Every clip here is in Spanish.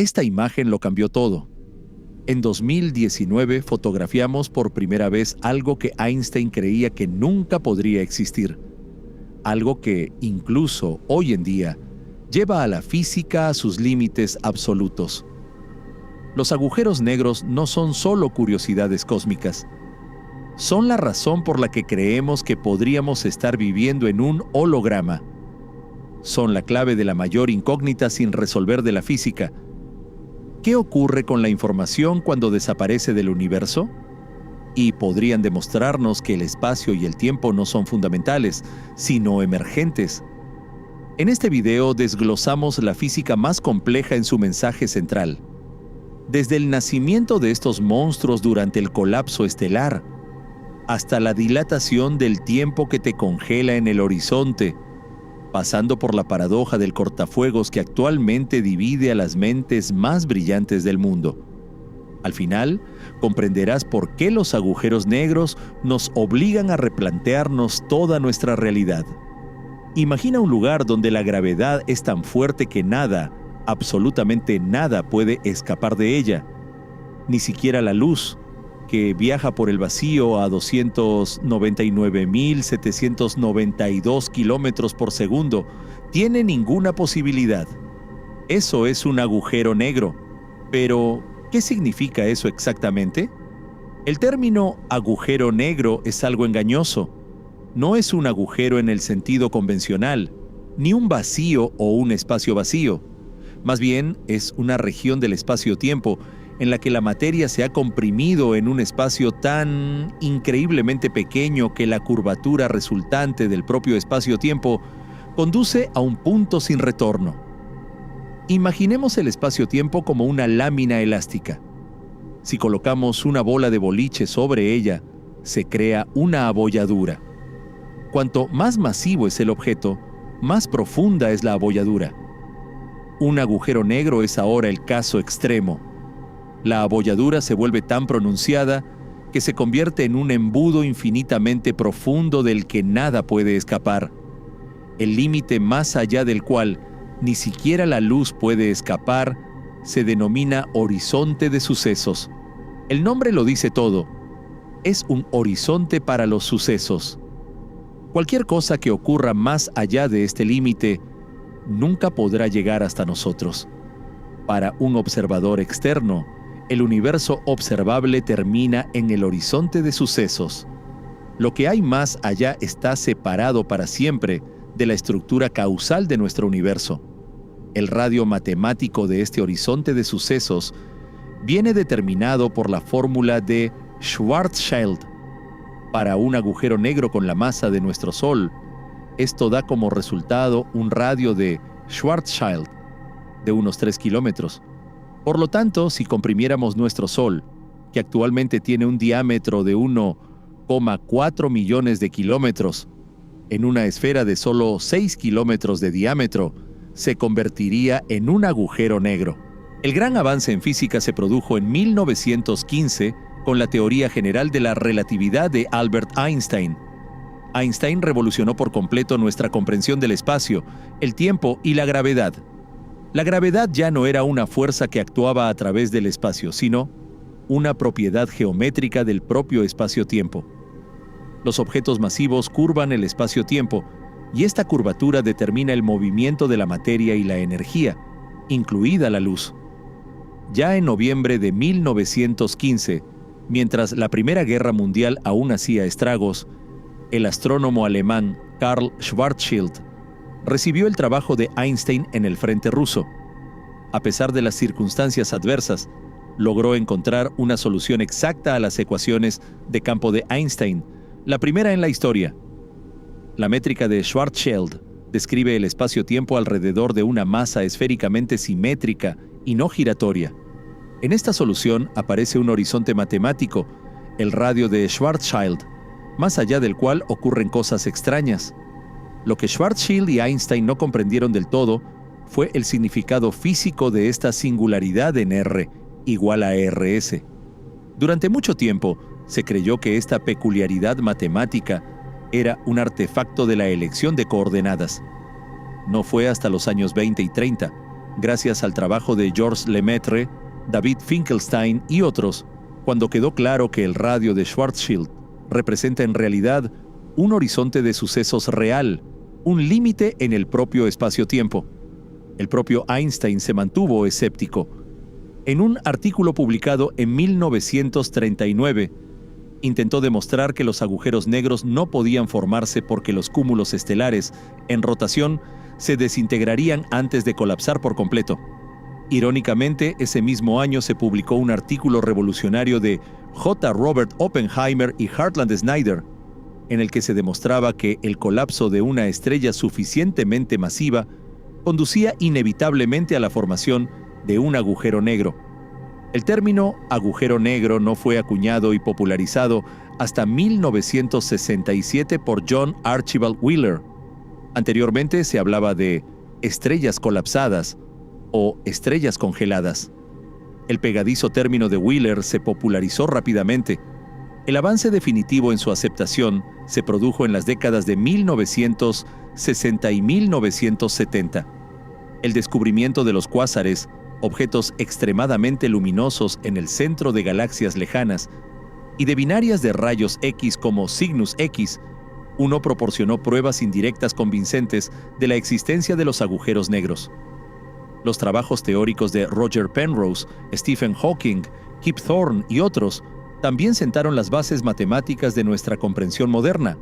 Esta imagen lo cambió todo. En 2019 fotografiamos por primera vez algo que Einstein creía que nunca podría existir. Algo que, incluso hoy en día, lleva a la física a sus límites absolutos. Los agujeros negros no son solo curiosidades cósmicas. Son la razón por la que creemos que podríamos estar viviendo en un holograma. Son la clave de la mayor incógnita sin resolver de la física. ¿Qué ocurre con la información cuando desaparece del universo? Y podrían demostrarnos que el espacio y el tiempo no son fundamentales, sino emergentes. En este video desglosamos la física más compleja en su mensaje central. Desde el nacimiento de estos monstruos durante el colapso estelar, hasta la dilatación del tiempo que te congela en el horizonte, pasando por la paradoja del cortafuegos que actualmente divide a las mentes más brillantes del mundo. Al final, comprenderás por qué los agujeros negros nos obligan a replantearnos toda nuestra realidad. Imagina un lugar donde la gravedad es tan fuerte que nada, absolutamente nada puede escapar de ella. Ni siquiera la luz, que viaja por el vacío a 299.792 kilómetros por segundo, tiene ninguna posibilidad. Eso es un agujero negro. Pero, ¿qué significa eso exactamente? El término agujero negro es algo engañoso. No es un agujero en el sentido convencional, ni un vacío o un espacio vacío. Más bien, es una región del espacio-tiempo en la que la materia se ha comprimido en un espacio tan increíblemente pequeño que la curvatura resultante del propio espacio-tiempo conduce a un punto sin retorno. Imaginemos el espacio-tiempo como una lámina elástica. Si colocamos una bola de boliche sobre ella, se crea una abolladura. Cuanto más masivo es el objeto, más profunda es la abolladura. Un agujero negro es ahora el caso extremo. La abolladura se vuelve tan pronunciada que se convierte en un embudo infinitamente profundo del que nada puede escapar. El límite más allá del cual ni siquiera la luz puede escapar se denomina horizonte de sucesos. El nombre lo dice todo. Es un horizonte para los sucesos. Cualquier cosa que ocurra más allá de este límite nunca podrá llegar hasta nosotros. Para un observador externo, el universo observable termina en el horizonte de sucesos. Lo que hay más allá está separado para siempre de la estructura causal de nuestro universo. El radio matemático de este horizonte de sucesos viene determinado por la fórmula de Schwarzschild. Para un agujero negro con la masa de nuestro Sol, esto da como resultado un radio de Schwarzschild de unos 3 kilómetros. Por lo tanto, si comprimiéramos nuestro Sol, que actualmente tiene un diámetro de 1,4 millones de kilómetros, en una esfera de solo 6 kilómetros de diámetro, se convertiría en un agujero negro. El gran avance en física se produjo en 1915 con la teoría general de la relatividad de Albert Einstein. Einstein revolucionó por completo nuestra comprensión del espacio, el tiempo y la gravedad. La gravedad ya no era una fuerza que actuaba a través del espacio, sino una propiedad geométrica del propio espacio-tiempo. Los objetos masivos curvan el espacio-tiempo, y esta curvatura determina el movimiento de la materia y la energía, incluida la luz. Ya en noviembre de 1915, mientras la Primera Guerra Mundial aún hacía estragos, el astrónomo alemán Karl Schwarzschild recibió el trabajo de Einstein en el frente ruso. A pesar de las circunstancias adversas, logró encontrar una solución exacta a las ecuaciones de campo de Einstein, la primera en la historia. La métrica de Schwarzschild describe el espacio-tiempo alrededor de una masa esféricamente simétrica y no giratoria. En esta solución aparece un horizonte matemático, el radio de Schwarzschild, más allá del cual ocurren cosas extrañas. Lo que Schwarzschild y Einstein no comprendieron del todo fue el significado físico de esta singularidad en R igual a RS. Durante mucho tiempo se creyó que esta peculiaridad matemática era un artefacto de la elección de coordenadas. No fue hasta los años 20 y 30, Gracias al trabajo de Georges Lemaitre, David Finkelstein y otros, cuando quedó claro que el radio de Schwarzschild representa en realidad un horizonte de sucesos real, un límite en el propio espacio-tiempo. El propio Einstein se mantuvo escéptico. En un artículo publicado en 1939, intentó demostrar que los agujeros negros no podían formarse porque los cúmulos estelares en rotación se desintegrarían antes de colapsar por completo. Irónicamente, ese mismo año se publicó un artículo revolucionario de J. Robert Oppenheimer y Hartland Snyder, en el que se demostraba que el colapso de una estrella suficientemente masiva conducía inevitablemente a la formación de un agujero negro. El término agujero negro no fue acuñado y popularizado hasta 1967 por John Archibald Wheeler. Anteriormente se hablaba de estrellas colapsadas o estrellas congeladas. El pegadizo término de Wheeler se popularizó rápidamente. El avance definitivo en su aceptación se produjo en las décadas de 1960 y 1970. El descubrimiento de los cuásares, objetos extremadamente luminosos en el centro de galaxias lejanas, y de binarias de rayos X como Cygnus X, uno proporcionó pruebas indirectas convincentes de la existencia de los agujeros negros. Los trabajos teóricos de Roger Penrose, Stephen Hawking, Kip Thorne y otros también sentaron las bases matemáticas de nuestra comprensión moderna.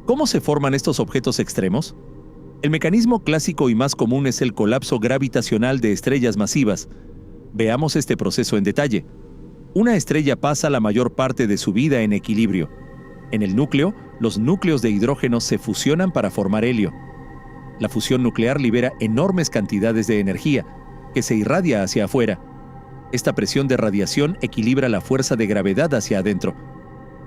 ¿Cómo se forman estos objetos extremos? El mecanismo clásico y más común es el colapso gravitacional de estrellas masivas. Veamos este proceso en detalle. Una estrella pasa la mayor parte de su vida en equilibrio. En el núcleo, los núcleos de hidrógeno se fusionan para formar helio. La fusión nuclear libera enormes cantidades de energía, que se irradia hacia afuera. Esta presión de radiación equilibra la fuerza de gravedad hacia adentro.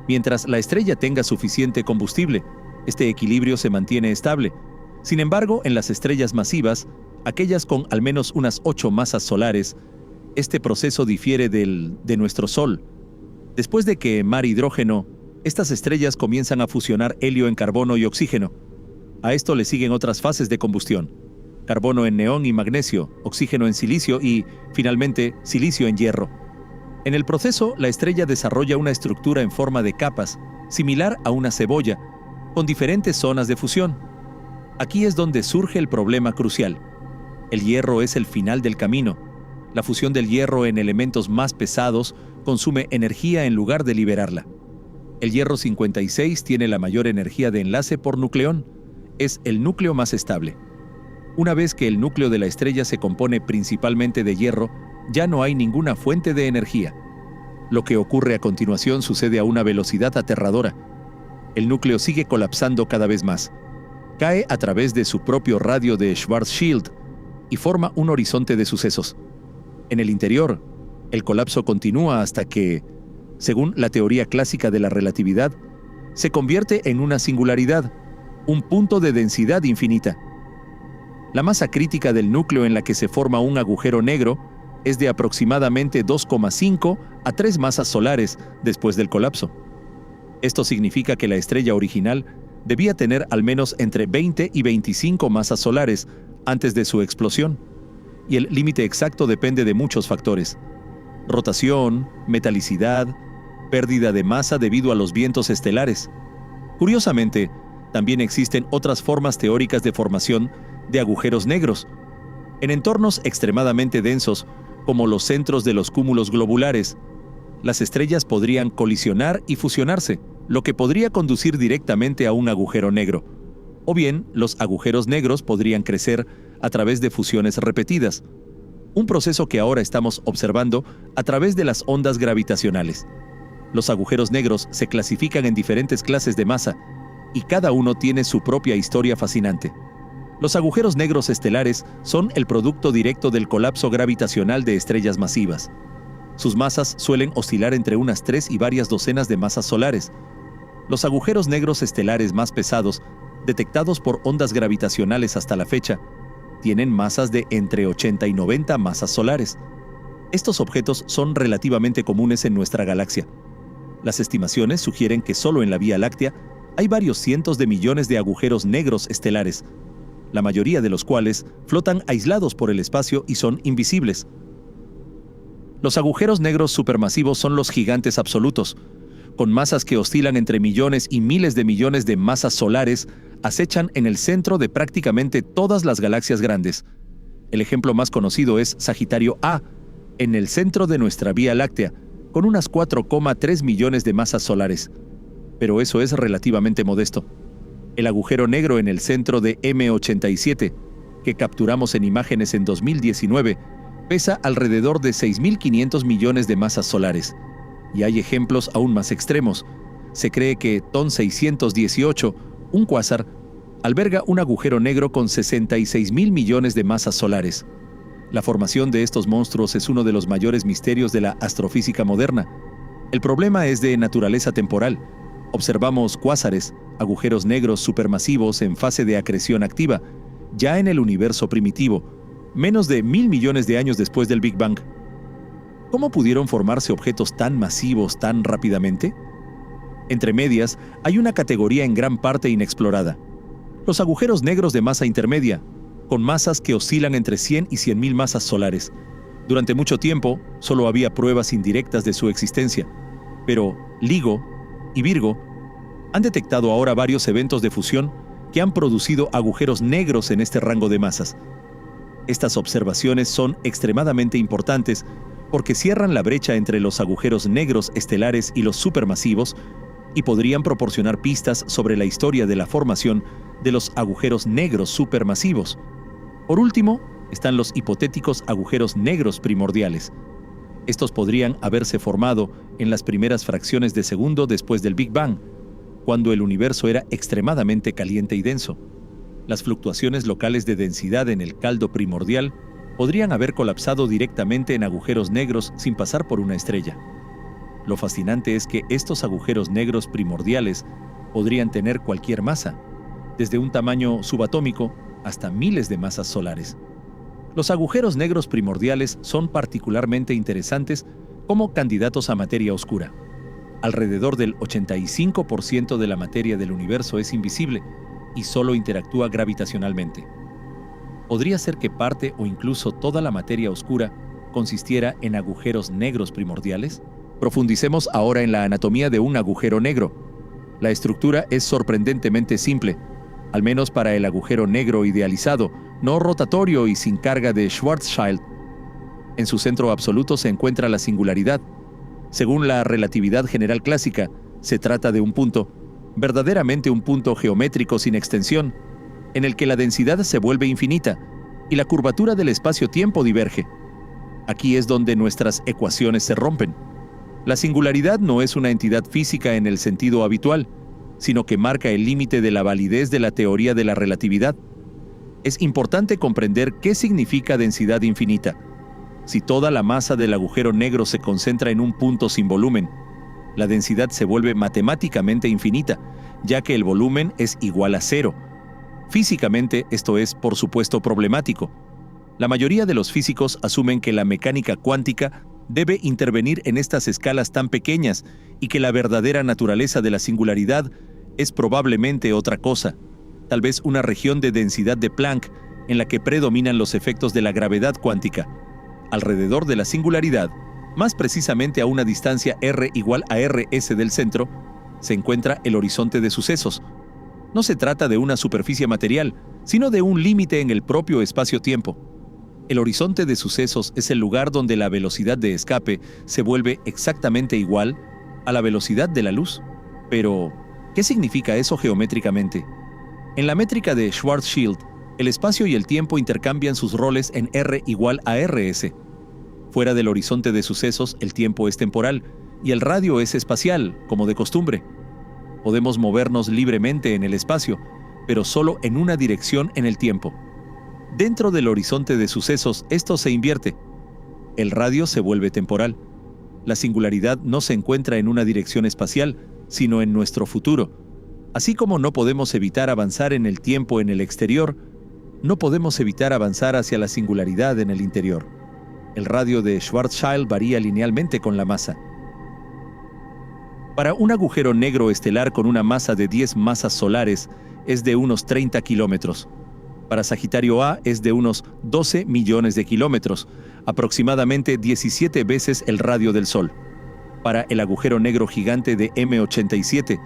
Mientras la estrella tenga suficiente combustible, este equilibrio se mantiene estable. Sin embargo, en las estrellas masivas, aquellas con al menos unas 8 masas solares, este proceso difiere de nuestro Sol. Después de quemar hidrógeno, estas estrellas comienzan a fusionar helio en carbono y oxígeno. A esto le siguen otras fases de combustión: carbono en neón y magnesio, oxígeno en silicio y, finalmente, silicio en hierro. En el proceso, la estrella desarrolla una estructura en forma de capas, similar a una cebolla, con diferentes zonas de fusión. Aquí es donde surge el problema crucial. El hierro es el final del camino. La fusión del hierro en elementos más pesados consume energía en lugar de liberarla. El hierro 56 tiene la mayor energía de enlace por nucleón. Es el núcleo más estable. Una vez que el núcleo de la estrella se compone principalmente de hierro, ya no hay ninguna fuente de energía. Lo que ocurre a continuación sucede a una velocidad aterradora. El núcleo sigue colapsando cada vez más. Cae a través de su propio radio de Schwarzschild y forma un horizonte de sucesos. En el interior, el colapso continúa hasta que, según la teoría clásica de la relatividad, se convierte en una singularidad, un punto de densidad infinita. La masa crítica del núcleo en la que se forma un agujero negro es de aproximadamente 2,5 a 3 masas solares después del colapso. Esto significa que la estrella original debía tener al menos entre 20 y 25 masas solares antes de su explosión, y el límite exacto depende de muchos factores: rotación, metalicidad, pérdida de masa debido a los vientos estelares. Curiosamente, también existen otras formas teóricas de formación de agujeros negros. En entornos extremadamente densos, como los centros de los cúmulos globulares, las estrellas podrían colisionar y fusionarse, lo que podría conducir directamente a un agujero negro. O bien, los agujeros negros podrían crecer a través de fusiones repetidas, un proceso que ahora estamos observando a través de las ondas gravitacionales. Los agujeros negros se clasifican en diferentes clases de masa, y cada uno tiene su propia historia fascinante. Los agujeros negros estelares son el producto directo del colapso gravitacional de estrellas masivas. Sus masas suelen oscilar entre unas 3 y varias docenas de masas solares. Los agujeros negros estelares más pesados, detectados por ondas gravitacionales hasta la fecha, tienen masas de entre 80 y 90 masas solares. Estos objetos son relativamente comunes en nuestra galaxia. Las estimaciones sugieren que solo en la Vía Láctea hay varios cientos de millones de agujeros negros estelares. la mayoría de los cuales flotan aislados por el espacio y son invisibles. Los agujeros negros supermasivos son los gigantes absolutos, con masas que oscilan entre millones y miles de millones de masas solares, acechan en el centro de prácticamente todas las galaxias grandes. El ejemplo más conocido es Sagitario A, en el centro de nuestra Vía Láctea, con unas 4,3 millones de masas solares. Pero eso es relativamente modesto. El agujero negro en el centro de M87, que capturamos en imágenes en 2019, pesa alrededor de 6.500 millones de masas solares. Y hay ejemplos aún más extremos. Se cree que TON 618, un cuásar, alberga un agujero negro con 66.000 millones de masas solares. La formación de estos monstruos es uno de los mayores misterios de la astrofísica moderna. El problema es de naturaleza temporal. Observamos cuásares, agujeros negros supermasivos en fase de acreción activa, ya en el universo primitivo, menos de 1.000 millones de años después del Big Bang. ¿Cómo pudieron formarse objetos tan masivos tan rápidamente? Entre medias, hay una categoría en gran parte inexplorada: los agujeros negros de masa intermedia, con masas que oscilan entre 100 y 100.000 masas solares. Durante mucho tiempo, solo había pruebas indirectas de su existencia, pero LIGO y Virgo han detectado ahora varios eventos de fusión que han producido agujeros negros en este rango de masas. Estas observaciones son extremadamente importantes porque cierran la brecha entre los agujeros negros estelares y los supermasivos y podrían proporcionar pistas sobre la historia de la formación de los agujeros negros supermasivos. Por último, están los hipotéticos agujeros negros primordiales. Estos podrían haberse formado en las primeras fracciones de segundo después del Big Bang, cuando el universo era extremadamente caliente y denso. Las fluctuaciones locales de densidad en el caldo primordial podrían haber colapsado directamente en agujeros negros sin pasar por una estrella. Lo fascinante es que estos agujeros negros primordiales podrían tener cualquier masa, desde un tamaño subatómico hasta miles de masas solares. Los agujeros negros primordiales son particularmente interesantes como candidatos a materia oscura. Alrededor del 85% de la materia del universo es invisible y solo interactúa gravitacionalmente. ¿Podría ser que parte o incluso toda la materia oscura consistiera en agujeros negros primordiales? Profundicemos ahora en la anatomía de un agujero negro. La estructura es sorprendentemente simple, al menos para el agujero negro idealizado, no rotatorio y sin carga de Schwarzschild. En su centro absoluto se encuentra la singularidad. Según la relatividad general clásica, se trata de un punto, verdaderamente un punto geométrico sin extensión, en el que la densidad se vuelve infinita y la curvatura del espacio-tiempo diverge. Aquí es donde nuestras ecuaciones se rompen. La singularidad no es una entidad física en el sentido habitual, sino que marca el límite de la validez de la teoría de la relatividad. Es importante comprender qué significa densidad infinita. Si toda la masa del agujero negro se concentra en un punto sin volumen, la densidad se vuelve matemáticamente infinita, ya que el volumen es igual a cero. Físicamente, esto es, por supuesto, problemático. La mayoría de los físicos asumen que la mecánica cuántica debe intervenir en estas escalas tan pequeñas y que la verdadera naturaleza de la singularidad es probablemente otra cosa, tal vez una región de densidad de Planck en la que predominan los efectos de la gravedad cuántica. Alrededor de la singularidad, más precisamente a una distancia r igual a rs del centro, se encuentra el horizonte de sucesos. No se trata de una superficie material, sino de un límite en el propio espacio-tiempo. El horizonte de sucesos es el lugar donde la velocidad de escape se vuelve exactamente igual a la velocidad de la luz. Pero, ¿qué significa eso geométricamente? En la métrica de Schwarzschild, el espacio y el tiempo intercambian sus roles en r igual a rs. Fuera del horizonte de sucesos, el tiempo es temporal y el radio es espacial, como de costumbre. Podemos movernos libremente en el espacio, pero solo en una dirección en el tiempo. Dentro del horizonte de sucesos, esto se invierte. El radio se vuelve temporal. La singularidad no se encuentra en una dirección espacial, sino en nuestro futuro. Así como no podemos evitar avanzar en el tiempo en el exterior, no podemos evitar avanzar hacia la singularidad en el interior. El radio de Schwarzschild varía linealmente con la masa. Para un agujero negro estelar con una masa de 10 masas solares es de unos 30 kilómetros. Para Sagitario A es de unos 12 millones de kilómetros, aproximadamente 17 veces el radio del Sol. Para el agujero negro gigante de M87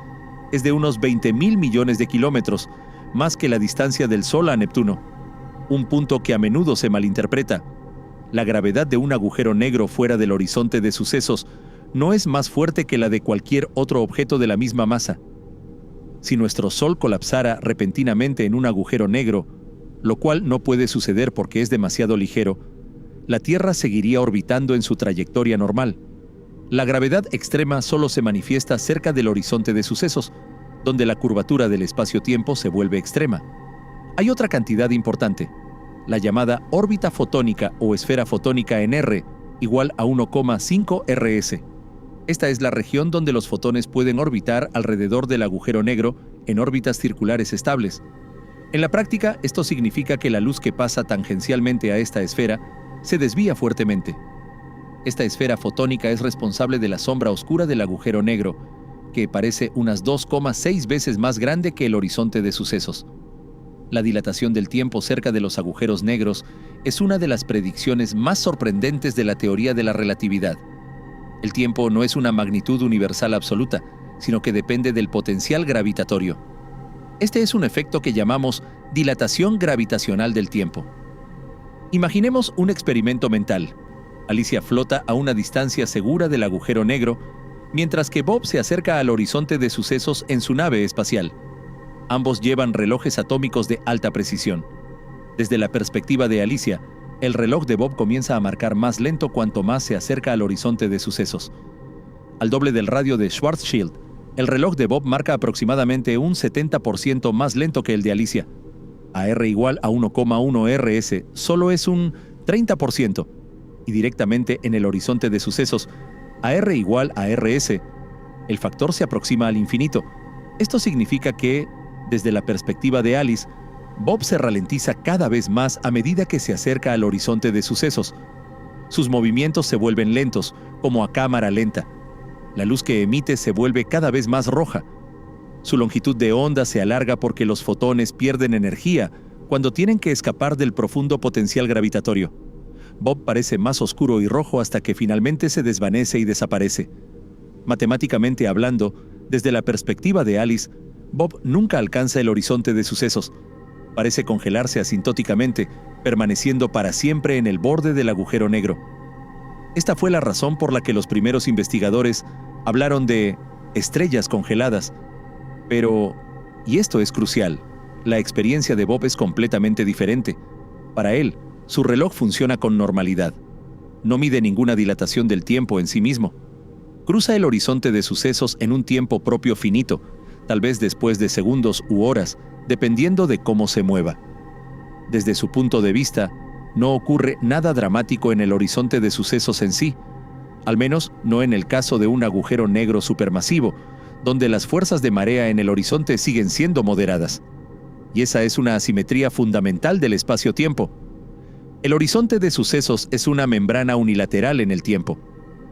es de unos 20.000 millones de kilómetros, más que la distancia del Sol a Neptuno. Un punto que a menudo se malinterpreta. La gravedad de un agujero negro fuera del horizonte de sucesos no es más fuerte que la de cualquier otro objeto de la misma masa. Si nuestro Sol colapsara repentinamente en un agujero negro, lo cual no puede suceder porque es demasiado ligero, la Tierra seguiría orbitando en su trayectoria normal. La gravedad extrema solo se manifiesta cerca del horizonte de sucesos, donde la curvatura del espacio-tiempo se vuelve extrema. Hay otra cantidad importante, la llamada órbita fotónica o esfera fotónica en R, igual a 1,5 rs. Esta es la región donde los fotones pueden orbitar alrededor del agujero negro en órbitas circulares estables. En la práctica, esto significa que la luz que pasa tangencialmente a esta esfera se desvía fuertemente. Esta esfera fotónica es responsable de la sombra oscura del agujero negro, que parece unas 2,6 veces más grande que el horizonte de sucesos. La dilatación del tiempo cerca de los agujeros negros es una de las predicciones más sorprendentes de la teoría de la relatividad. El tiempo no es una magnitud universal absoluta, sino que depende del potencial gravitatorio. Este es un efecto que llamamos dilatación gravitacional del tiempo. Imaginemos un experimento mental. Alicia flota a una distancia segura del agujero negro, mientras que Bob se acerca al horizonte de sucesos en su nave espacial. Ambos llevan relojes atómicos de alta precisión. Desde la perspectiva de Alicia, el reloj de Bob comienza a marcar más lento cuanto más se acerca al horizonte de sucesos. Al doble del radio de Schwarzschild, el reloj de Bob marca aproximadamente un 70% más lento que el de Alicia. A R igual a 1,1 rs solo es un 30%, y directamente en el horizonte de sucesos, a R igual a rs, el factor se aproxima al infinito. Esto significa que, desde la perspectiva de Alice, Bob se ralentiza cada vez más a medida que se acerca al horizonte de sucesos. Sus movimientos se vuelven lentos, como a cámara lenta. La luz que emite se vuelve cada vez más roja. Su longitud de onda se alarga porque los fotones pierden energía cuando tienen que escapar del profundo potencial gravitatorio. Bob parece más oscuro y rojo hasta que finalmente se desvanece y desaparece. Matemáticamente hablando, desde la perspectiva de Alice, Bob nunca alcanza el horizonte de sucesos. Parece congelarse asintóticamente, permaneciendo para siempre en el borde del agujero negro. Esta fue la razón por la que los primeros investigadores hablaron de estrellas congeladas. Pero, y esto es crucial, la experiencia de Bob es completamente diferente. Para él, su reloj funciona con normalidad. No mide ninguna dilatación del tiempo en sí mismo. Cruza el horizonte de sucesos en un tiempo propio finito, tal vez después de segundos u horas, dependiendo de cómo se mueva. Desde su punto de vista, no ocurre nada dramático en el horizonte de sucesos en sí, al menos no en el caso de un agujero negro supermasivo, donde las fuerzas de marea en el horizonte siguen siendo moderadas. Y esa es una asimetría fundamental del espacio-tiempo. El horizonte de sucesos es una membrana unilateral en el tiempo.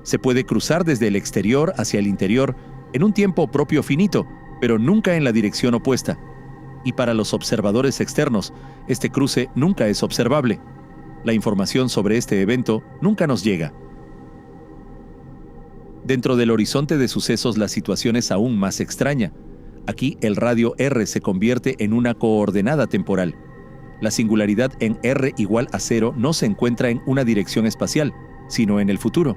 Se puede cruzar desde el exterior hacia el interior en un tiempo propio finito, pero nunca en la dirección opuesta. Y para los observadores externos, este cruce nunca es observable. La información sobre este evento nunca nos llega. Dentro del horizonte de sucesos la situación es aún más extraña. Aquí el radio R se convierte en una coordenada temporal. La singularidad en R igual a 0 no se encuentra en una dirección espacial, sino en el futuro.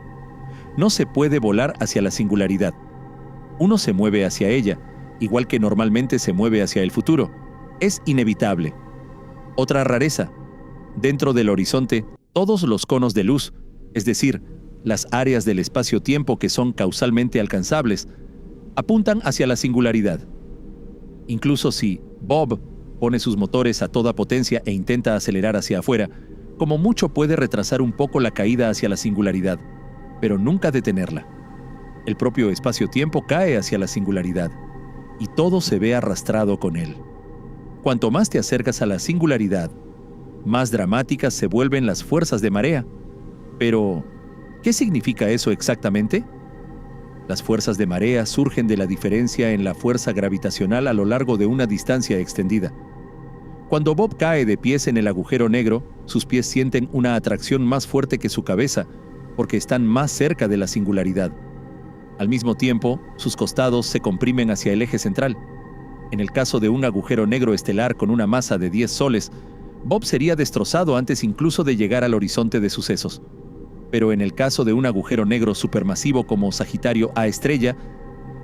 No se puede volar hacia la singularidad. Uno se mueve hacia ella, igual que normalmente se mueve hacia el futuro. Es inevitable. Otra rareza. Dentro del horizonte, todos los conos de luz, es decir, las áreas del espacio-tiempo que son causalmente alcanzables, apuntan hacia la singularidad. Incluso si Bob pone sus motores a toda potencia e intenta acelerar hacia afuera, como mucho puede retrasar un poco la caída hacia la singularidad, pero nunca detenerla. El propio espacio-tiempo cae hacia la singularidad, y todo se ve arrastrado con él. Cuanto más te acercas a la singularidad, más dramáticas se vuelven las fuerzas de marea. Pero, ¿qué significa eso exactamente? Las fuerzas de marea surgen de la diferencia en la fuerza gravitacional a lo largo de una distancia extendida. Cuando Bob cae de pies en el agujero negro, sus pies sienten una atracción más fuerte que su cabeza, porque están más cerca de la singularidad. Al mismo tiempo, sus costados se comprimen hacia el eje central. En el caso de un agujero negro estelar con una masa de 10 soles, Bob sería destrozado antes incluso de llegar al horizonte de sucesos. Pero en el caso de un agujero negro supermasivo como Sagitario A estrella,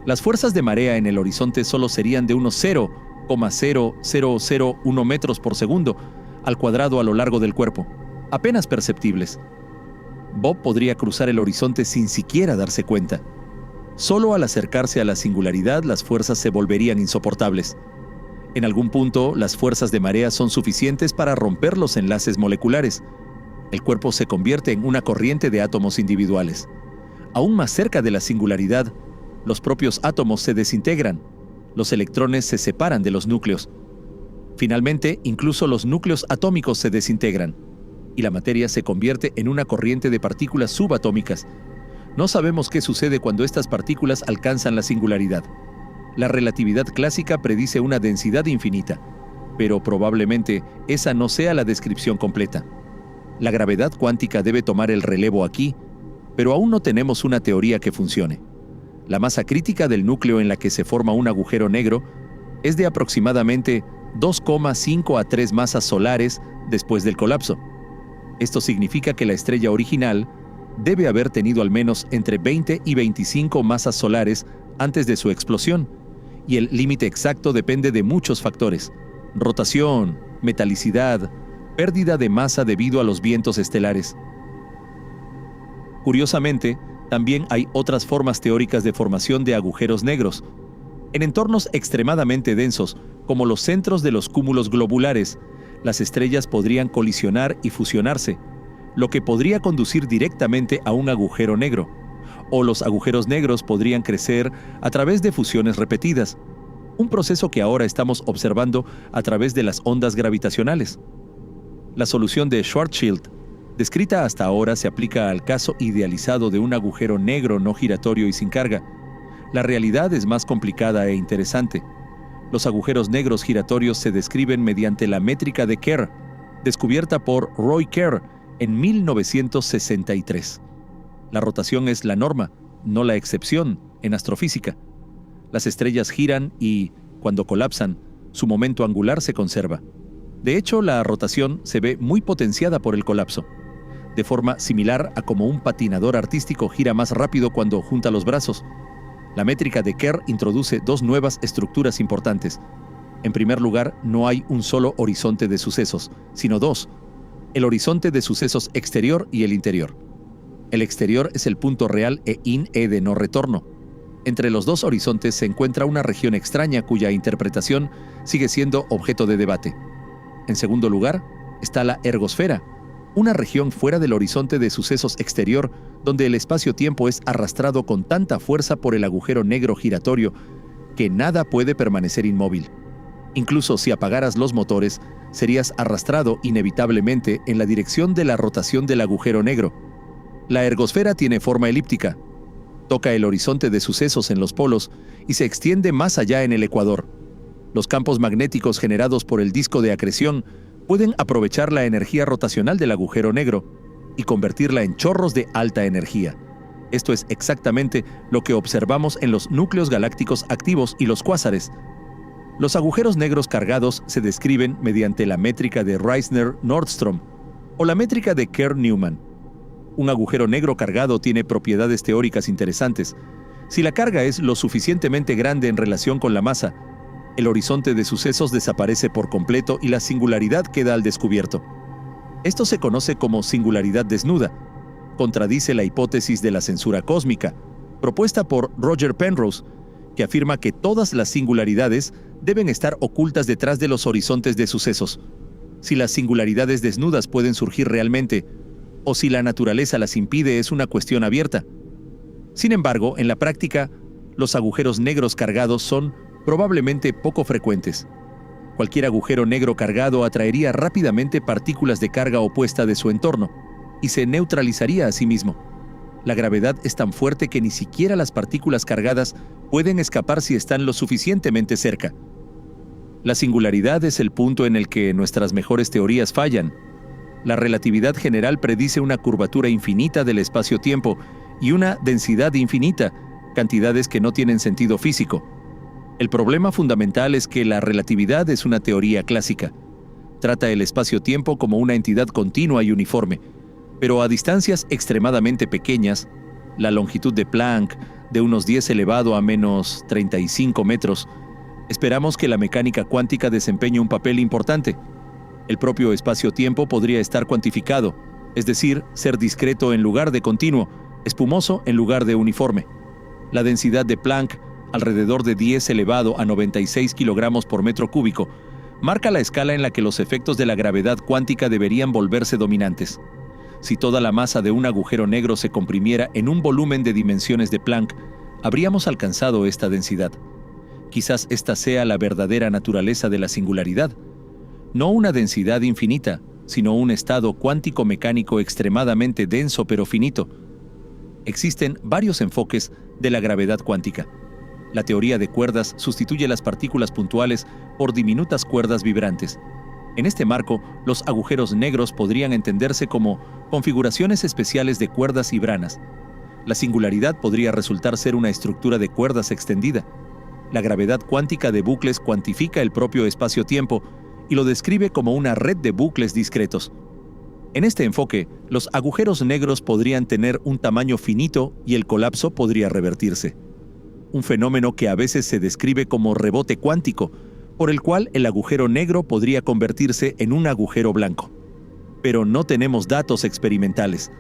las fuerzas de marea en el horizonte solo serían de unos 0,0001 metros por segundo al cuadrado a lo largo del cuerpo, apenas perceptibles. Bob podría cruzar el horizonte sin siquiera darse cuenta. Solo al acercarse a la singularidad, las fuerzas se volverían insoportables. En algún punto, las fuerzas de marea son suficientes para romper los enlaces moleculares. El cuerpo se convierte en una corriente de átomos individuales. Aún más cerca de la singularidad, los propios átomos se desintegran. Los electrones se separan de los núcleos. Finalmente, incluso los núcleos atómicos se desintegran, y la materia se convierte en una corriente de partículas subatómicas. No sabemos qué sucede cuando estas partículas alcanzan la singularidad. La relatividad clásica predice una densidad infinita, pero probablemente esa no sea la descripción completa. La gravedad cuántica debe tomar el relevo aquí, pero aún no tenemos una teoría que funcione. La masa crítica del núcleo en la que se forma un agujero negro es de aproximadamente 2,5 a 3 masas solares después del colapso. Esto significa que la estrella original debe haber tenido al menos entre 20 y 25 masas solares antes de su explosión, y el límite exacto depende de muchos factores: rotación, metalicidad, pérdida de masa debido a los vientos estelares. Curiosamente, también hay otras formas teóricas de formación de agujeros negros. En entornos extremadamente densos, como los centros de los cúmulos globulares, las estrellas podrían colisionar y fusionarse, lo que podría conducir directamente a un agujero negro. O los agujeros negros podrían crecer a través de fusiones repetidas, un proceso que ahora estamos observando a través de las ondas gravitacionales. La solución de Schwarzschild, descrita hasta ahora, se aplica al caso idealizado de un agujero negro no giratorio y sin carga. La realidad es más complicada e interesante. Los agujeros negros giratorios se describen mediante la métrica de Kerr, descubierta por Roy Kerr en 1963. La rotación es la norma, no la excepción, en astrofísica. Las estrellas giran y, cuando colapsan, su momento angular se conserva. De hecho, la rotación se ve muy potenciada por el colapso, de forma similar a como un patinador artístico gira más rápido cuando junta los brazos. La métrica de Kerr introduce dos nuevas estructuras importantes. En primer lugar, no hay un solo horizonte de sucesos, sino dos: el horizonte de sucesos exterior y el interior. El exterior es el punto real e de no retorno. Entre los dos horizontes se encuentra una región extraña cuya interpretación sigue siendo objeto de debate. En segundo lugar, está la ergosfera, una región fuera del horizonte de sucesos exterior donde el espacio-tiempo es arrastrado con tanta fuerza por el agujero negro giratorio que nada puede permanecer inmóvil. Incluso si apagaras los motores, serías arrastrado inevitablemente en la dirección de la rotación del agujero negro. La ergosfera tiene forma elíptica, toca el horizonte de sucesos en los polos y se extiende más allá en el ecuador. Los campos magnéticos generados por el disco de acreción pueden aprovechar la energía rotacional del agujero negro y convertirla en chorros de alta energía. Esto es exactamente lo que observamos en los núcleos galácticos activos y los cuásares. Los agujeros negros cargados se describen mediante la métrica de Reisner-Nordström o la métrica de Kerr-Newman. Un agujero negro cargado tiene propiedades teóricas interesantes. Si la carga es lo suficientemente grande en relación con la masa, el horizonte de sucesos desaparece por completo y la singularidad queda al descubierto. Esto se conoce como singularidad desnuda. Contradice la hipótesis de la censura cósmica, propuesta por Roger Penrose, que afirma que todas las singularidades deben estar ocultas detrás de los horizontes de sucesos. Si las singularidades desnudas pueden surgir realmente, o si la naturaleza las impide, es una cuestión abierta. Sin embargo, en la práctica, los agujeros negros cargados son probablemente poco frecuentes. Cualquier agujero negro cargado atraería rápidamente partículas de carga opuesta de su entorno y se neutralizaría a sí mismo. La gravedad es tan fuerte que ni siquiera las partículas cargadas pueden escapar si están lo suficientemente cerca. La singularidad es el punto en el que nuestras mejores teorías fallan. La relatividad general predice una curvatura infinita del espacio-tiempo y una densidad infinita, cantidades que no tienen sentido físico. El problema fundamental es que la relatividad es una teoría clásica. Trata el espacio-tiempo como una entidad continua y uniforme, pero a distancias extremadamente pequeñas, la longitud de Planck de unos 10 elevado a menos 35 metros, esperamos que la mecánica cuántica desempeñe un papel importante. El propio espacio-tiempo podría estar cuantificado, es decir, ser discreto en lugar de continuo, espumoso en lugar de uniforme. La densidad de Planck, alrededor de 10 elevado a 96 kilogramos por metro cúbico, marca la escala en la que los efectos de la gravedad cuántica deberían volverse dominantes. Si toda la masa de un agujero negro se comprimiera en un volumen de dimensiones de Planck, habríamos alcanzado esta densidad. Quizás esta sea la verdadera naturaleza de la singularidad. No una densidad infinita, sino un estado cuántico mecánico extremadamente denso pero finito. Existen varios enfoques de la gravedad cuántica. La teoría de cuerdas sustituye las partículas puntuales por diminutas cuerdas vibrantes. En este marco, los agujeros negros podrían entenderse como configuraciones especiales de cuerdas y branas. La singularidad podría resultar ser una estructura de cuerdas extendida. La gravedad cuántica de bucles cuantifica el propio espacio-tiempo y lo describe como una red de bucles discretos. En este enfoque, los agujeros negros podrían tener un tamaño finito y el colapso podría revertirse. Un fenómeno que a veces se describe como rebote cuántico, por el cual el agujero negro podría convertirse en un agujero blanco. Pero no tenemos datos experimentales.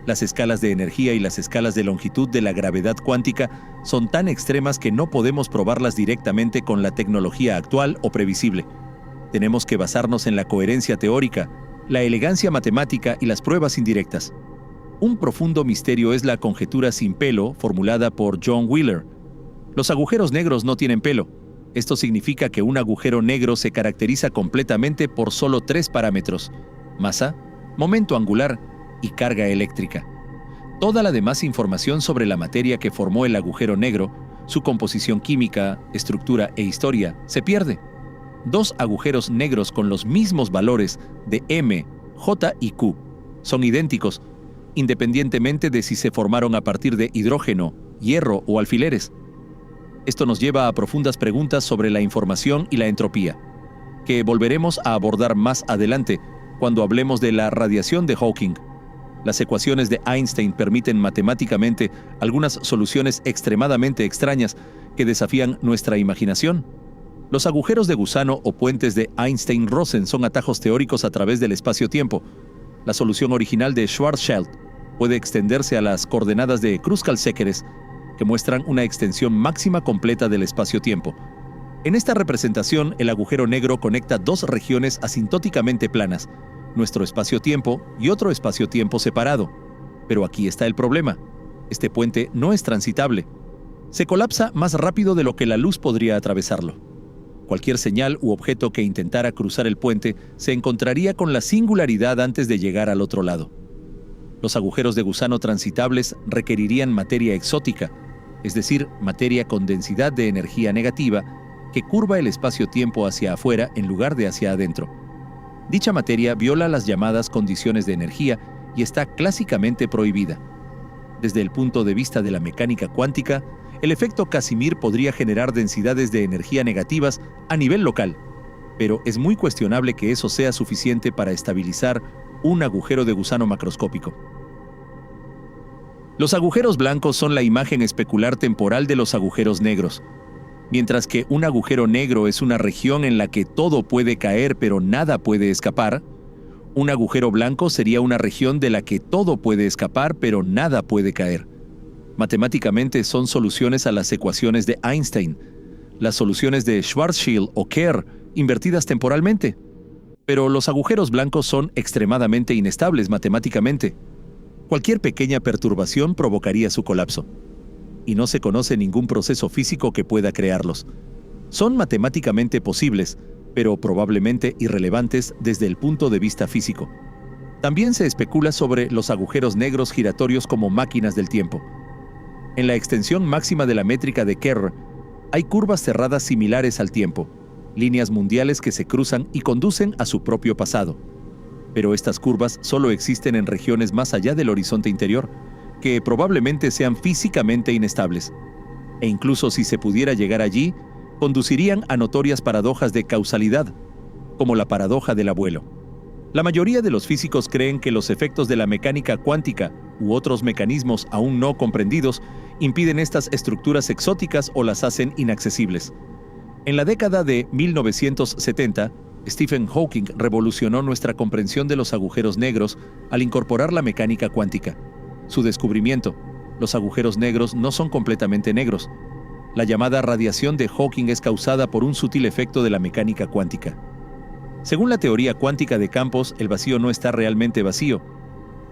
Las escalas de energía y las escalas de longitud de la gravedad cuántica son tan extremas que no podemos probarlas directamente con la tecnología actual o previsible. Tenemos que basarnos en la coherencia teórica, la elegancia matemática y las pruebas indirectas. Un profundo misterio es la conjetura sin pelo formulada por John Wheeler. Los agujeros negros no tienen pelo. Esto significa que un agujero negro se caracteriza completamente por solo 3 parámetros: masa, momento angular y carga eléctrica. Toda la demás información sobre la materia que formó el agujero negro, su composición química, estructura e historia, se pierde. 2 agujeros negros con los mismos valores de M, J y Q son idénticos, independientemente de si se formaron a partir de hidrógeno, hierro o alfileres. Esto nos lleva a profundas preguntas sobre la información y la entropía, que volveremos a abordar más adelante cuando hablemos de la radiación de Hawking. Las ecuaciones de Einstein permiten matemáticamente algunas soluciones extremadamente extrañas que desafían nuestra imaginación. Los agujeros de gusano o puentes de Einstein-Rosen son atajos teóricos a través del espacio-tiempo. La solución original de Schwarzschild puede extenderse a las coordenadas de Kruskal-Sekeres, que muestran una extensión máxima completa del espacio-tiempo. En esta representación, el agujero negro conecta 2 regiones asintóticamente planas, nuestro espacio-tiempo y otro espacio-tiempo separado. Pero aquí está el problema. Este puente no es transitable. Se colapsa más rápido de lo que la luz podría atravesarlo. Cualquier señal u objeto que intentara cruzar el puente se encontraría con la singularidad antes de llegar al otro lado. Los agujeros de gusano transitables requerirían materia exótica, es decir, materia con densidad de energía negativa, que curva el espacio-tiempo hacia afuera en lugar de hacia adentro. Dicha materia viola las llamadas condiciones de energía y está clásicamente prohibida. Desde el punto de vista de la mecánica cuántica, el efecto Casimir podría generar densidades de energía negativas a nivel local, pero es muy cuestionable que eso sea suficiente para estabilizar un agujero de gusano macroscópico. Los agujeros blancos son la imagen especular temporal de los agujeros negros. Mientras que un agujero negro es una región en la que todo puede caer pero nada puede escapar, un agujero blanco sería una región de la que todo puede escapar pero nada puede caer. Matemáticamente son soluciones a las ecuaciones de Einstein, las soluciones de Schwarzschild o Kerr invertidas temporalmente. Pero los agujeros blancos son extremadamente inestables matemáticamente. Cualquier pequeña perturbación provocaría su colapso. Y no se conoce ningún proceso físico que pueda crearlos. Son matemáticamente posibles, pero probablemente irrelevantes desde el punto de vista físico. También se especula sobre los agujeros negros giratorios como máquinas del tiempo. En la extensión máxima de la métrica de Kerr, hay curvas cerradas similares al tiempo. líneas mundiales que se cruzan y conducen a su propio pasado. Pero estas curvas solo existen en regiones más allá del horizonte interior, que probablemente sean físicamente inestables. E incluso si se pudiera llegar allí, conducirían a notorias paradojas de causalidad, como la paradoja del abuelo. La mayoría de los físicos creen que los efectos de la mecánica cuántica u otros mecanismos aún no comprendidos impiden estas estructuras exóticas o las hacen inaccesibles. En la década de 1970, Stephen Hawking revolucionó nuestra comprensión de los agujeros negros al incorporar la mecánica cuántica. Su descubrimiento: los agujeros negros no son completamente negros. La llamada radiación de Hawking es causada por un sutil efecto de la mecánica cuántica. Según la teoría cuántica de campos, el vacío no está realmente vacío.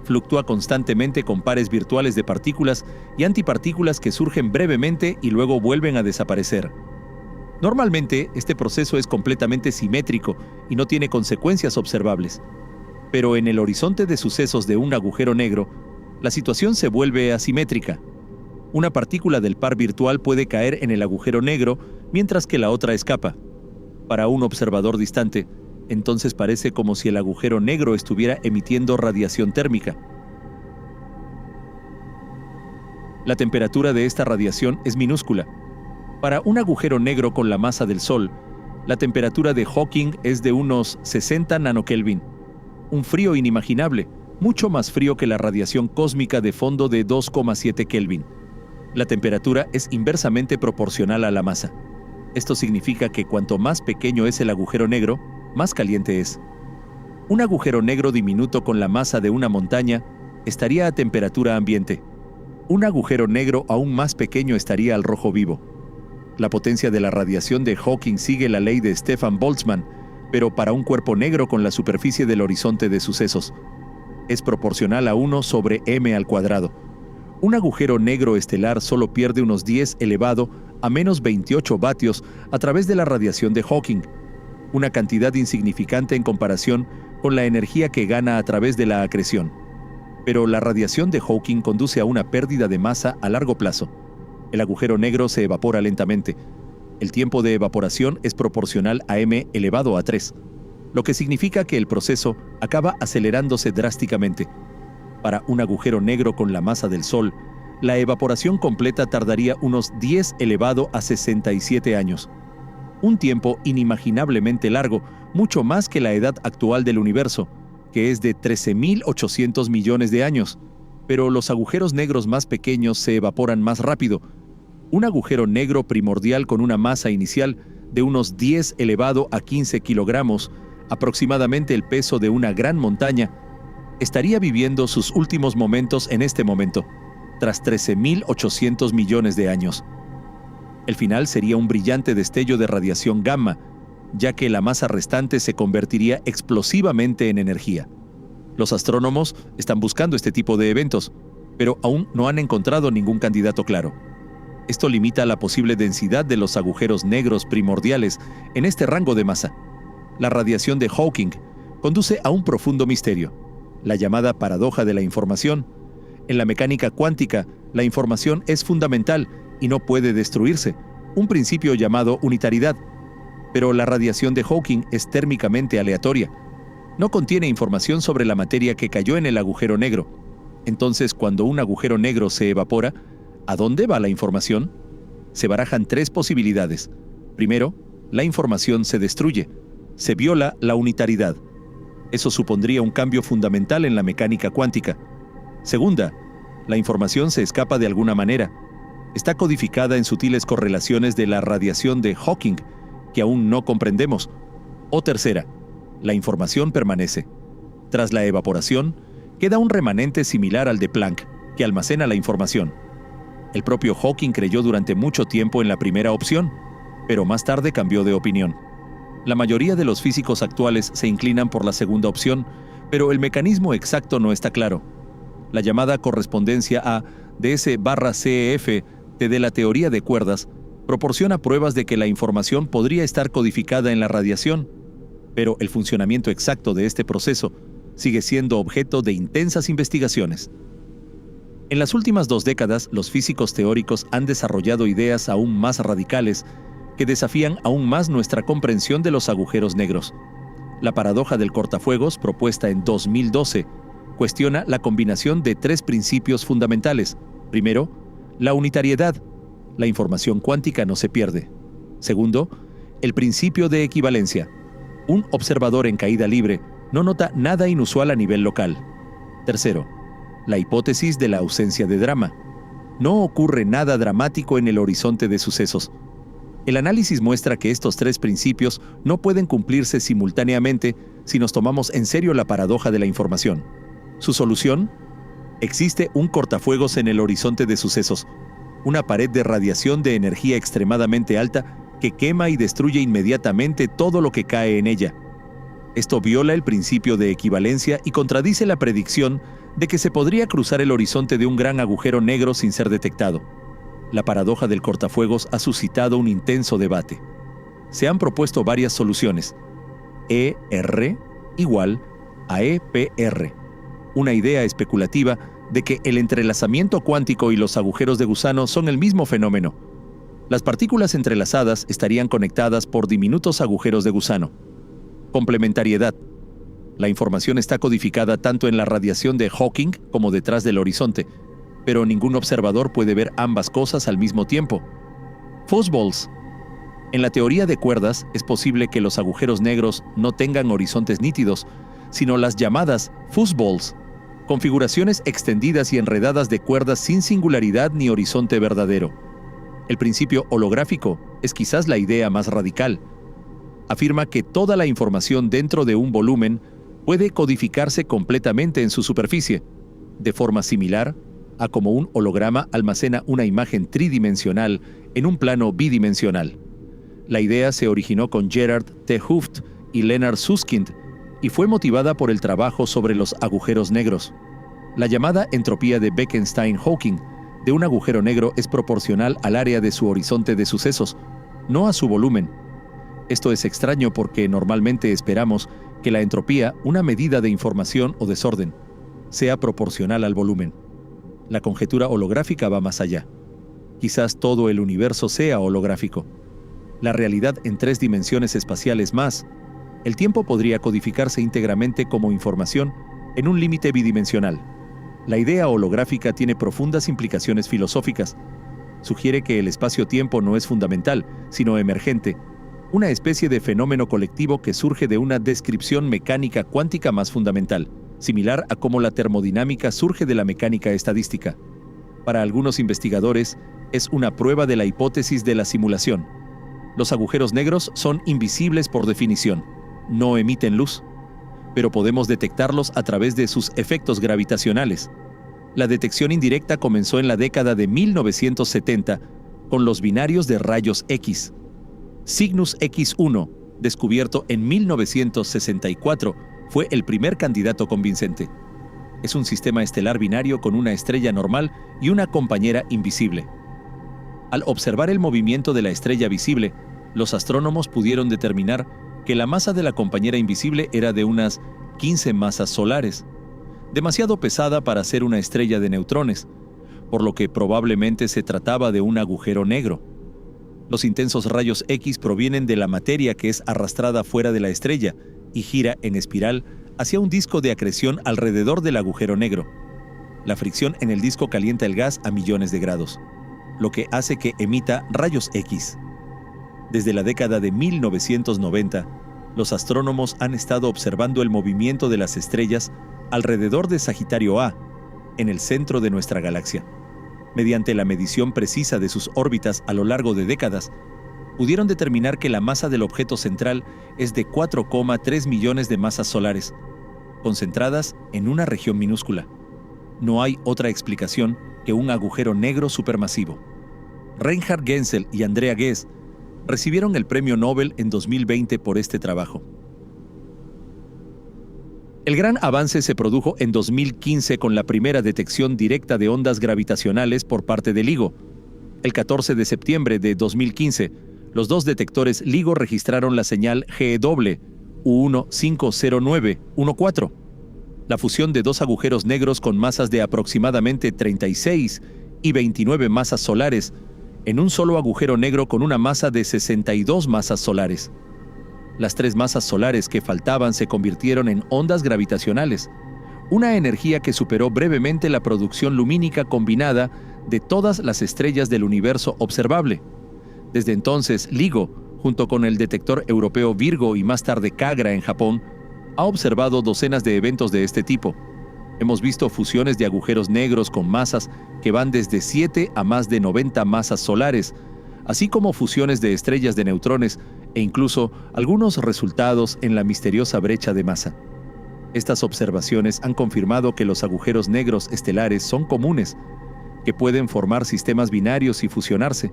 Fluctúa constantemente con pares virtuales de partículas y antipartículas que surgen brevemente y luego vuelven a desaparecer. Normalmente, este proceso es completamente simétrico y no tiene consecuencias observables. Pero en el horizonte de sucesos de un agujero negro, la situación se vuelve asimétrica. Una partícula del par virtual puede caer en el agujero negro mientras que la otra escapa. Para un observador distante, entonces parece como si el agujero negro estuviera emitiendo radiación térmica. La temperatura de esta radiación es minúscula. Para un agujero negro con la masa del Sol, la temperatura de Hawking es de unos 60 nanokelvin, un frío inimaginable, mucho más frío que la radiación cósmica de fondo de 2,7 Kelvin. La temperatura es inversamente proporcional a la masa. Esto significa que cuanto más pequeño es el agujero negro, más caliente es. Un agujero negro diminuto con la masa de una montaña estaría a temperatura ambiente. Un agujero negro aún más pequeño estaría al rojo vivo. La potencia de la radiación de Hawking sigue la ley de Stefan Boltzmann, pero para un cuerpo negro con la superficie del horizonte de sucesos. Es proporcional a 1 sobre m². Un agujero negro estelar solo pierde unos 10 elevado a menos 28 vatios a través de la radiación de Hawking, una cantidad insignificante en comparación con la energía que gana a través de la acreción. Pero la radiación de Hawking conduce a una pérdida de masa a largo plazo. El agujero negro se evapora lentamente. El tiempo de evaporación es proporcional a m⁻³, lo que significa que el proceso acaba acelerándose drásticamente. Para un agujero negro con la masa del Sol, la evaporación completa tardaría unos 10⁻⁶7 años. Un tiempo inimaginablemente largo, mucho más que la edad actual del universo, que es de 13.800 millones de años. Pero los agujeros negros más pequeños se evaporan más rápido. Un agujero negro primordial con una masa inicial de unos 10⁻15 kilogramos, aproximadamente el peso de una gran montaña, estaría viviendo sus últimos momentos en este momento, tras 13.800 millones de años. El final sería un brillante destello de radiación gamma, ya que la masa restante se convertiría explosivamente en energía. Los astrónomos están buscando este tipo de eventos, pero aún no han encontrado ningún candidato claro. Esto limita la posible densidad de los agujeros negros primordiales en este rango de masa. La radiación de Hawking conduce a un profundo misterio, la llamada paradoja de la información. En la mecánica cuántica, la información es fundamental y no puede destruirse, un principio llamado unitariedad. Pero la radiación de Hawking es térmicamente aleatoria. No contiene información sobre la materia que cayó en el agujero negro. Entonces, cuando un agujero negro se evapora, ¿a dónde va la información? Se barajan 3 posibilidades. Primero, la información se destruye. Se viola la unitariedad. Eso supondría un cambio fundamental en la mecánica cuántica. Segunda, la información se escapa de alguna manera. Está codificada en sutiles correlaciones de la radiación de Hawking, que aún no comprendemos. O tercera, la información permanece. Tras la evaporación, queda un remanente similar al de Planck, que almacena la información. El propio Hawking creyó durante mucho tiempo en la primera opción, pero más tarde cambió de opinión. La mayoría de los físicos actuales se inclinan por la segunda opción, pero el mecanismo exacto no está claro. La llamada correspondencia a ds/CEF de la teoría de cuerdas proporciona pruebas de que la información podría estar codificada en la radiación, pero el funcionamiento exacto de este proceso sigue siendo objeto de intensas investigaciones. En las últimas 2 décadas, los físicos teóricos han desarrollado ideas aún más radicales que desafían aún más nuestra comprensión de los agujeros negros. La paradoja del cortafuegos, propuesta en 2012, cuestiona la combinación de tres principios fundamentales. Primero, la unitariedad. La información cuántica no se pierde. Segundo, el principio de equivalencia. Un observador en caída libre no nota nada inusual a nivel local. Tercero, la hipótesis de la ausencia de drama. No ocurre nada dramático en el horizonte de sucesos. El análisis muestra que estos tres principios no pueden cumplirse simultáneamente si nos tomamos en serio la paradoja de la información. ¿Su solución? Existe un cortafuegos en el horizonte de sucesos, una pared de radiación de energía extremadamente alta que quema y destruye inmediatamente todo lo que cae en ella. Esto viola el principio de equivalencia y contradice la predicción de que se podría cruzar el horizonte de un gran agujero negro sin ser detectado. La paradoja del cortafuegos ha suscitado un intenso debate. Se han propuesto varias soluciones. ER igual a EPR, una idea especulativa de que el entrelazamiento cuántico y los agujeros de gusano son el mismo fenómeno. Las partículas entrelazadas estarían conectadas por diminutos agujeros de gusano. Complementariedad. La información está codificada tanto en la radiación de Hawking como detrás del horizonte, pero ningún observador puede ver ambas cosas al mismo tiempo. Fuzzballs. En la teoría de cuerdas es posible que los agujeros negros no tengan horizontes nítidos, sino las llamadas fuzzballs, configuraciones extendidas y enredadas de cuerdas sin singularidad ni horizonte verdadero. El principio holográfico es quizás la idea más radical. Afirma que toda la información dentro de un volumen puede codificarse completamente en su superficie, de forma similar a como un holograma almacena una imagen tridimensional en un plano bidimensional. La idea se originó con Gerard T. Hooft y Leonard Susskind y fue motivada por el trabajo sobre los agujeros negros. La llamada entropía de Bekenstein-Hawking de un agujero negro es proporcional al área de su horizonte de sucesos, no a su volumen. Esto es extraño porque normalmente esperamos que la entropía, una medida de información o desorden, sea proporcional al volumen. La conjetura holográfica va más allá. Quizás todo el universo sea holográfico. La realidad en 3 dimensiones espaciales más, el tiempo podría codificarse íntegramente como información en un límite bidimensional. La idea holográfica tiene profundas implicaciones filosóficas. Sugiere que el espacio-tiempo no es fundamental, sino emergente, una especie de fenómeno colectivo que surge de una descripción mecánica cuántica más fundamental, similar a cómo la termodinámica surge de la mecánica estadística. Para algunos investigadores, es una prueba de la hipótesis de la simulación. Los agujeros negros son invisibles por definición, no emiten luz, pero podemos detectarlos a través de sus efectos gravitacionales. La detección indirecta comenzó en la década de 1970 con los binarios de rayos X. Cygnus X1, descubierto en 1964, fue el primer candidato convincente. Es un sistema estelar binario con una estrella normal y una compañera invisible. Al observar el movimiento de la estrella visible, los astrónomos pudieron determinar que la masa de la compañera invisible era de unas 15 masas solares, demasiado pesada para ser una estrella de neutrones, por lo que probablemente se trataba de un agujero negro. Los intensos rayos X provienen de la materia que es arrastrada fuera de la estrella y gira en espiral hacia un disco de acreción alrededor del agujero negro. La fricción en el disco calienta el gas a millones de grados, lo que hace que emita rayos X. Desde la década de 1990, los astrónomos han estado observando el movimiento de las estrellas alrededor de Sagitario A, en el centro de nuestra galaxia. Mediante la medición precisa de sus órbitas a lo largo de décadas, pudieron determinar que la masa del objeto central es de 4,3 millones de masas solares, concentradas en una región minúscula. No hay otra explicación que un agujero negro supermasivo. Reinhard Genzel y Andrea Ghez recibieron el Premio Nobel en 2020 por este trabajo. El gran avance se produjo en 2015 con la primera detección directa de ondas gravitacionales por parte de LIGO. El 14 de septiembre de 2015, los 2 detectores LIGO registraron la señal GW U150914, la fusión de 2 agujeros negros con masas de aproximadamente 36 y 29 masas solares en un solo agujero negro con una masa de 62 masas solares. Las 3 masas solares que faltaban se convirtieron en ondas gravitacionales, una energía que superó brevemente la producción lumínica combinada de todas las estrellas del universo observable. Desde entonces, LIGO, junto con el detector europeo Virgo y más tarde Kagra en Japón, ha observado docenas de eventos de este tipo. Hemos visto fusiones de agujeros negros con masas que van desde 7 a más de 90 masas solares, así como fusiones de estrellas de neutrones e incluso algunos resultados en la misteriosa brecha de masa. Estas observaciones han confirmado que los agujeros negros estelares son comunes, que pueden formar sistemas binarios y fusionarse,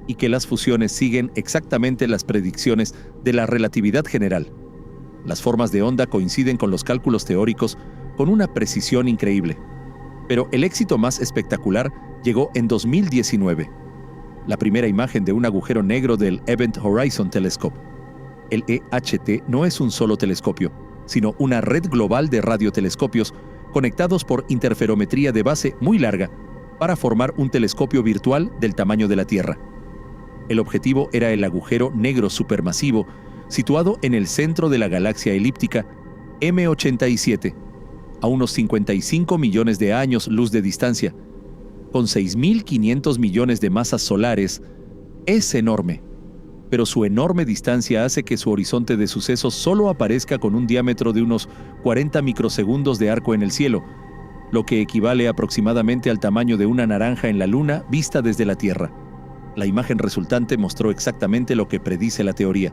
y que las fusiones siguen exactamente las predicciones de la relatividad general. Las formas de onda coinciden con los cálculos teóricos con una precisión increíble. Pero el éxito más espectacular llegó en 2019. La primera imagen de un agujero negro del Event Horizon Telescope. El EHT no es un solo telescopio, sino una red global de radiotelescopios conectados por interferometría de base muy larga para formar un telescopio virtual del tamaño de la Tierra. El objetivo era el agujero negro supermasivo situado en el centro de la galaxia elíptica M87, a unos 55 millones de años luz de distancia, con 6.500 millones de masas solares. Es enorme, pero su enorme distancia hace que su horizonte de sucesos solo aparezca con un diámetro de unos 40 microsegundos de arco en el cielo, lo que equivale aproximadamente al tamaño de una naranja en la Luna vista desde la Tierra. La imagen resultante mostró exactamente lo que predice la teoría: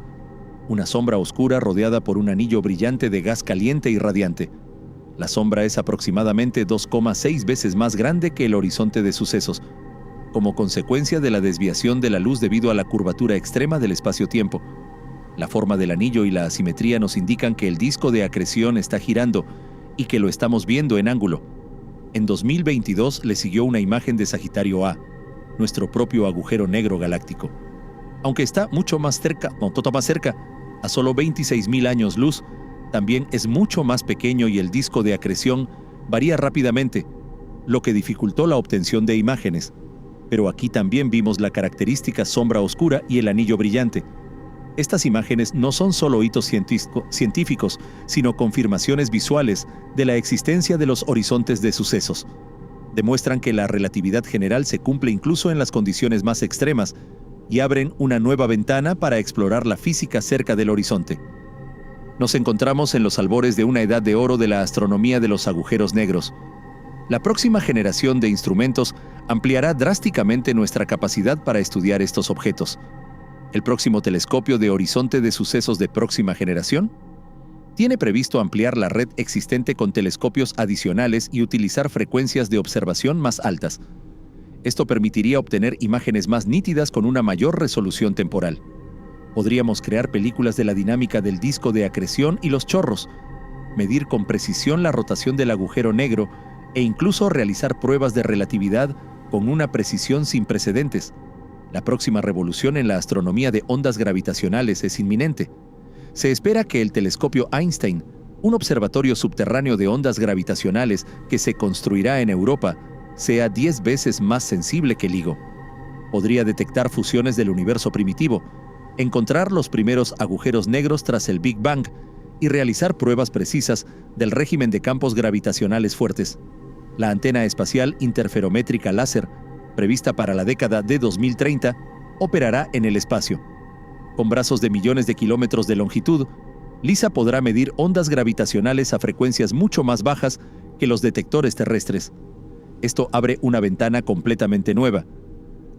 una sombra oscura rodeada por un anillo brillante de gas caliente y radiante. La sombra es aproximadamente 2,6 veces más grande que el horizonte de sucesos, como consecuencia de la desviación de la luz debido a la curvatura extrema del espacio-tiempo. La forma del anillo y la asimetría nos indican que el disco de acreción está girando y que lo estamos viendo en ángulo. En 2022 le siguió una imagen de Sagitario A, nuestro propio agujero negro galáctico. Aunque está mucho más cerca, a solo 26.000 años luz, también es mucho más pequeño y el disco de acreción varía rápidamente, lo que dificultó la obtención de imágenes. Pero aquí también vimos la característica sombra oscura y el anillo brillante. Estas imágenes no son solo hitos científicos, sino confirmaciones visuales de la existencia de los horizontes de sucesos. Demuestran que la relatividad general se cumple incluso en las condiciones más extremas y abren una nueva ventana para explorar la física cerca del horizonte. Nos encontramos en los albores de una edad de oro de la astronomía de los agujeros negros. La próxima generación de instrumentos ampliará drásticamente nuestra capacidad para estudiar estos objetos. ¿El próximo telescopio de horizonte de sucesos de próxima generación? Tiene previsto ampliar la red existente con telescopios adicionales y utilizar frecuencias de observación más altas. Esto permitiría obtener imágenes más nítidas con una mayor resolución temporal. Podríamos crear películas de la dinámica del disco de acreción y los chorros, medir con precisión la rotación del agujero negro e incluso realizar pruebas de relatividad con una precisión sin precedentes. La próxima revolución en la astronomía de ondas gravitacionales es inminente. Se espera que el telescopio Einstein, un observatorio subterráneo de ondas gravitacionales que se construirá en Europa, sea 10 veces más sensible que LIGO. Podría detectar fusiones del universo primitivo, encontrar los primeros agujeros negros tras el Big Bang y realizar pruebas precisas del régimen de campos gravitacionales fuertes. La antena espacial interferométrica láser, prevista para la década de 2030, operará en el espacio. Con brazos de millones de kilómetros de longitud, LISA podrá medir ondas gravitacionales a frecuencias mucho más bajas que los detectores terrestres. Esto abre una ventana completamente nueva: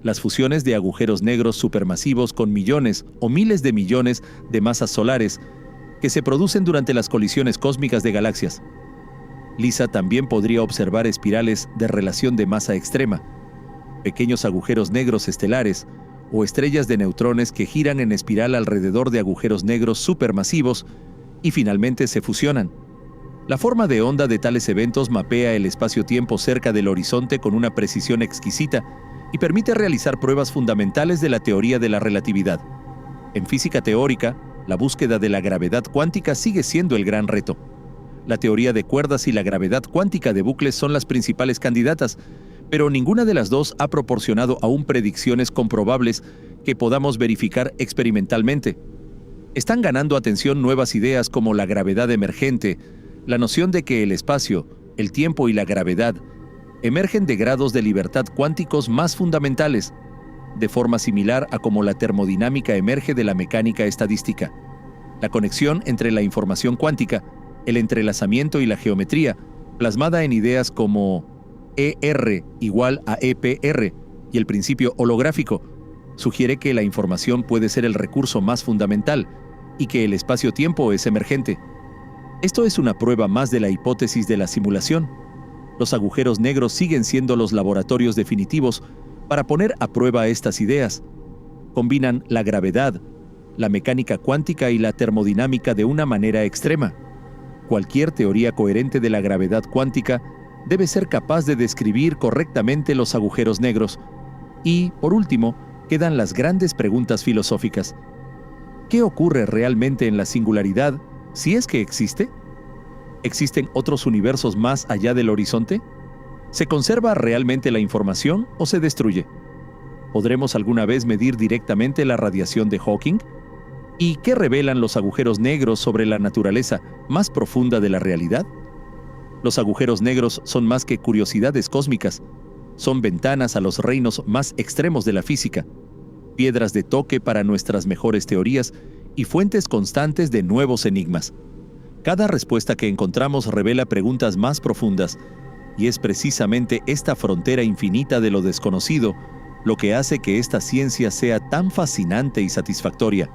las fusiones de agujeros negros supermasivos con millones o miles de millones de masas solares que se producen durante las colisiones cósmicas de galaxias. LISA también podría observar espirales de relación de masa extrema, pequeños agujeros negros estelares o estrellas de neutrones que giran en espiral alrededor de agujeros negros supermasivos y finalmente se fusionan. La forma de onda de tales eventos mapea el espacio-tiempo cerca del horizonte con una precisión exquisita y permite realizar pruebas fundamentales de la teoría de la relatividad. En física teórica, la búsqueda de la gravedad cuántica sigue siendo el gran reto. La teoría de cuerdas y la gravedad cuántica de bucles son las principales candidatas, pero ninguna de las dos ha proporcionado aún predicciones comprobables que podamos verificar experimentalmente. Están ganando atención nuevas ideas como la gravedad emergente, la noción de que el espacio, el tiempo y la gravedad emergen de grados de libertad cuánticos más fundamentales, de forma similar a como la termodinámica emerge de la mecánica estadística. La conexión entre la información cuántica, el entrelazamiento y la geometría, plasmada en ideas como ER igual a EPR y el principio holográfico, sugiere que la información puede ser el recurso más fundamental y que el espacio-tiempo es emergente. Esto es una prueba más de la hipótesis de la simulación. Los agujeros negros siguen siendo los laboratorios definitivos para poner a prueba estas ideas. Combinan la gravedad, la mecánica cuántica y la termodinámica de una manera extrema. Cualquier teoría coherente de la gravedad cuántica debe ser capaz de describir correctamente los agujeros negros. Y, por último, quedan las grandes preguntas filosóficas. ¿Qué ocurre realmente en la singularidad, si es que existe? ¿Existen otros universos más allá del horizonte? ¿Se conserva realmente la información o se destruye? ¿Podremos alguna vez medir directamente la radiación de Hawking? ¿Y qué revelan los agujeros negros sobre la naturaleza más profunda de la realidad? Los agujeros negros son más que curiosidades cósmicas. Son ventanas a los reinos más extremos de la física, piedras de toque para nuestras mejores teorías y fuentes constantes de nuevos enigmas. Cada respuesta que encontramos revela preguntas más profundas, y es precisamente esta frontera infinita de lo desconocido lo que hace que esta ciencia sea tan fascinante y satisfactoria.